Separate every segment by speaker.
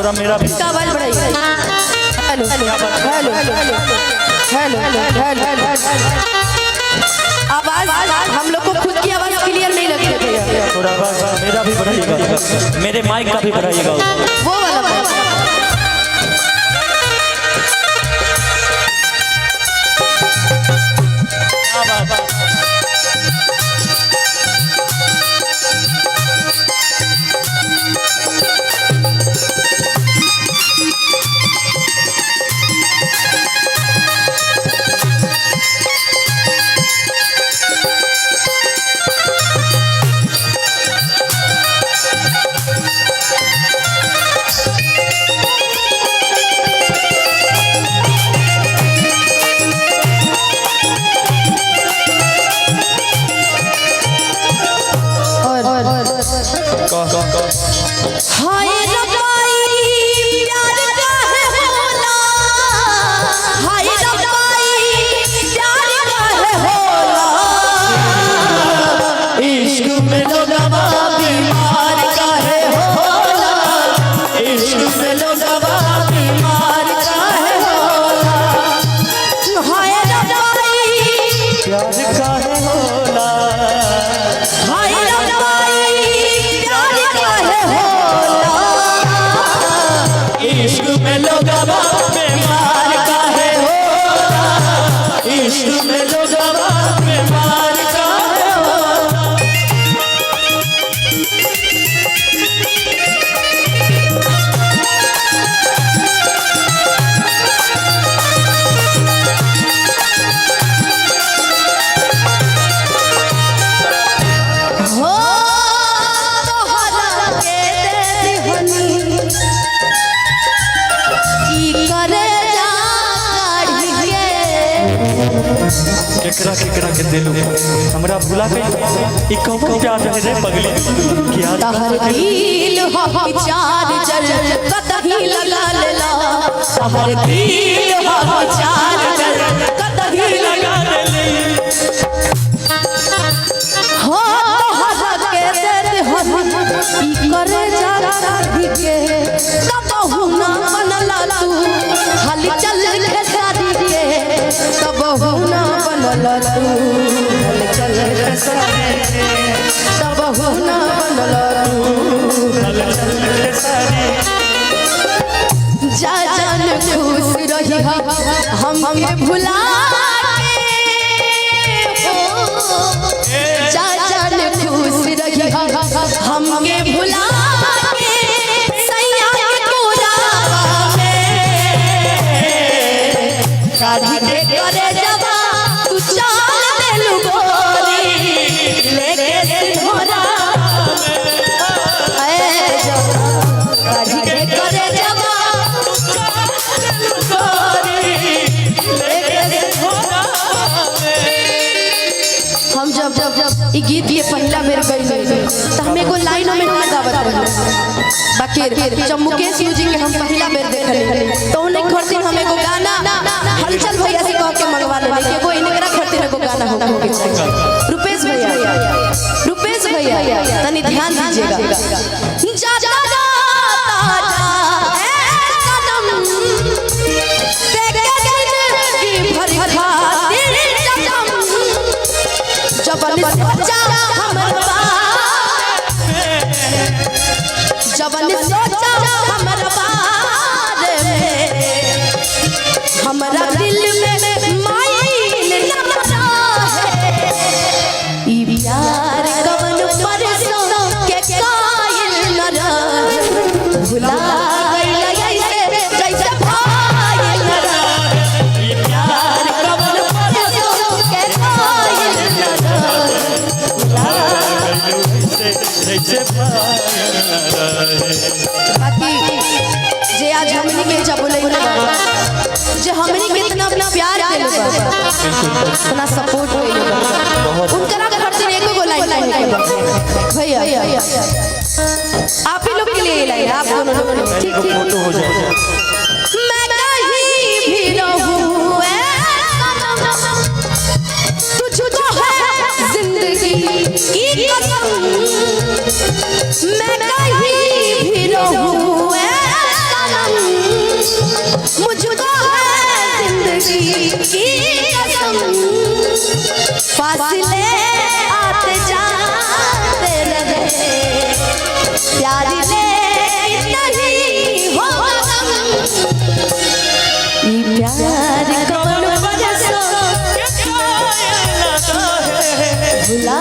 Speaker 1: थोड़ा मेरा भी
Speaker 2: इसका आवाज बढ़ाइए। हेलो हेलो हेलो हेलो आवाज हम लोग को खुद की आवाज क्लियर नहीं लग रही है।
Speaker 1: थोड़ा आवाज मेरा भी बढ़ाइएगा, मेरे माइक का भी बढ़ाइएगा।
Speaker 2: वो वाला हाय रब्बाई प्यार काहे होला, हाय रब्बाई प्यार काहे होला, इश्क में लोगवा बीमार काहे होला, इश्क में लोगवा बीमार काहे होला, हाय रब्बाई
Speaker 1: प्यार काहे होला,
Speaker 2: हाय रब्बाई प्यार काहे होला,
Speaker 1: इश्क में लोगवा बीमार काहे होला, इश्क में लोगवा बीमार काहे होला।
Speaker 2: हो तोहरा के देहनी की करे जा काढ़ी के
Speaker 1: केकरा के दिलू हमरा भुला गई। ई कौन प्यार रहे रे पगली कि आज
Speaker 2: तहर दिल हो विचार जल कतही लगा लेला, तहर दिल हो विचार जल कतही लगा हो तोहरा के देहनी की करे जा काढ़ी के कबहू ना बनला तू हाली चल के शादी के कबहू ना बनला तू हाली चल के शादी के कबहू ना बनला तू हाली चल के शादी जा जान खुश रही हमके भुला के जा जान खुश रही हमके भुला के सैया कोरावा में शादी के करे जवा तू चाल देलू गोरी लेके सिंघोरा ए शादी के करे जवा तू चाल देलू गोरी लेके सिंघोरा। हम जब ई गीत ये पहला बेर गई तो हमें को लाइनों में ना गावत रहे, बाकी जब मुकेश जी के हम पहला बेर देखली तो उन्हें खरती हमें को गाना हलचल भैया से कह के मंगवा लेने के वो इनकरा खरती में को गाना होगा के चाहिए। रुपेश भैया तनी ध्यान दीजिएगा। जा जा जबन सोचा हमर जबन सोचा हमर बारे में हमरा दिल में मायन लगता है, ई प्यार कवन परसों के कायल न रहे भुला गइल ऐसे जैसे भाई न रहे, ई प्यार कवन परसों के कायल न बाकी जे आज हमनी के जब बोले जे हमनी के इतना अपना प्यार देले बा, इतना सपोर्ट कइले बा, उनकरा के करते एको गो लाइन भैया आप ही लोग के लिए लाइन आप दोनों लोग ठीक
Speaker 1: फोटो हो जाए।
Speaker 2: मैं कहीं भी रहूं तुझको है जिंदगी की कसम, मैं कहीं भी रहूं किसी की कसम फासले आते जाते रहे प्यार ले नहीं हो गम ये प्यार कौन बरसो भुला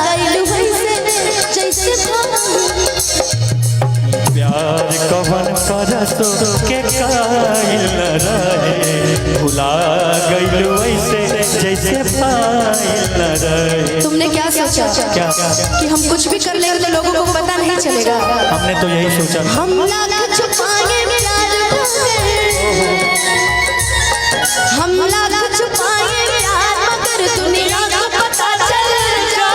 Speaker 2: गइलू वैसे जैसे
Speaker 1: प्यार कवन परसो के कायल रहे भुला गइलू ऐसे जैसे पायल रहे।
Speaker 2: तुमने क्या सोचा
Speaker 1: क्या
Speaker 2: कि हम कुछ भी कर लेंगे तो लोगों को पता नहीं चलेगा?
Speaker 1: हमने तो यही सोचा।
Speaker 2: हम ना छुपाएंगे प्यार हम ना छुपाएंगे प्यार मगर दुनिया को पता चल जाएगा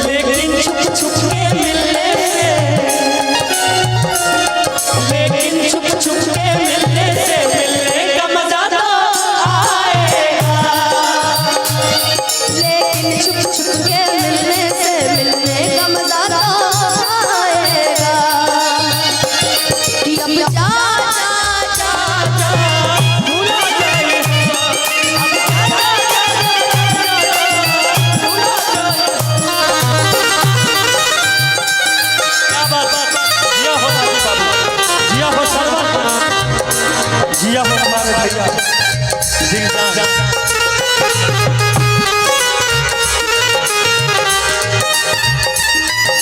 Speaker 1: लेकिन छुप छुप के मिलने लेकिन छुप छुप के मिलने से मिलने का मजा तो आएगा
Speaker 2: लेकिन छुप छुप के मिलने से मिलने का मजा तो आएगा कि अब जा
Speaker 1: जिया हो हमारे भैया जिंदा।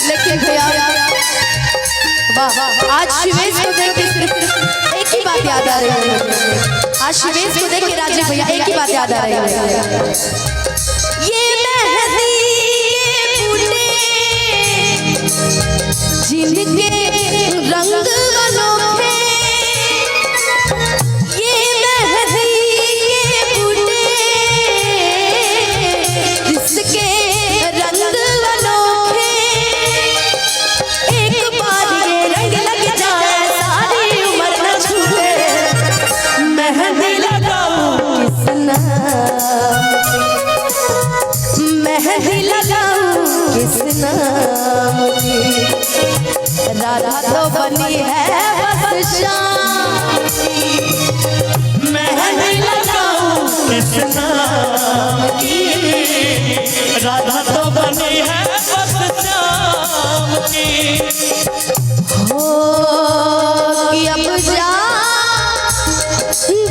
Speaker 2: लेकिन भैया वाह आज शिवेश को देख के सिर्फ एक ही बात याद आ रही है। आज शिवेश को देख के राजीव भैया एक ही बात याद आ रही है। ये मेहंदी के बूटे जिनके रंग अनोखे ये मेहंदी के बूटे जिसके रंग अनोखे एक बार ये रंग लग जाए सारी उम्र न छूटे मेहंदी लगाऊं किस नाम मेहंदी लगाऊं किस नाम की राधा तो बनी है बस शाम की
Speaker 1: मेहंदी लगाऊं किस नाम की राधा तो बनी है बस शाम की।
Speaker 2: हो कि अब जा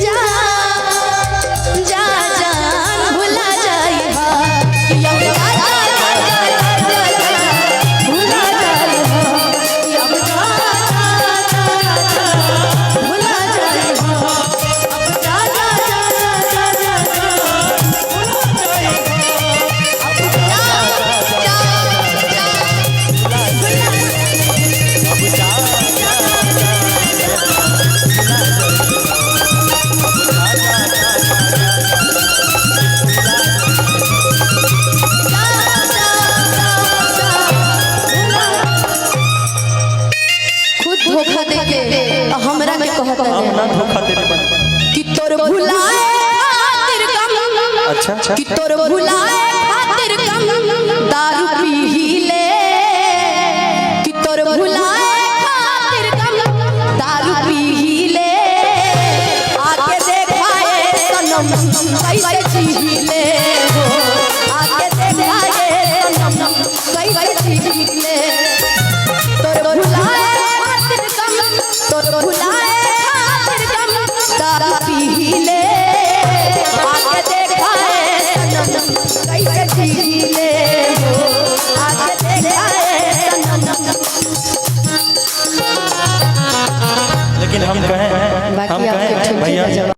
Speaker 2: जा जा जान भुला जाई हा कि अब जा भुला जाई हा कि अब जा भुला जाई हा अब जा धोखा देके हमरा के कहत
Speaker 1: हम ना धोखा देने बन
Speaker 2: कि तोर भुलाए खातिर कम
Speaker 1: अच्छा
Speaker 2: कि तोर भुलाए खातिर कम दारू पी ले कि तोर भुलाए खातिर कम दारू पी ले आके देखाए सनम कैसे जी ले हो आके देखाए सनम कैसे जी ले तोर भुलाए खातिर कम तोर भुलाए खातिर कम दारू पी ले आके देखाए सनम कैसे जी ले हो आके देखाए सनम।
Speaker 1: लेकिन हम कहें भैया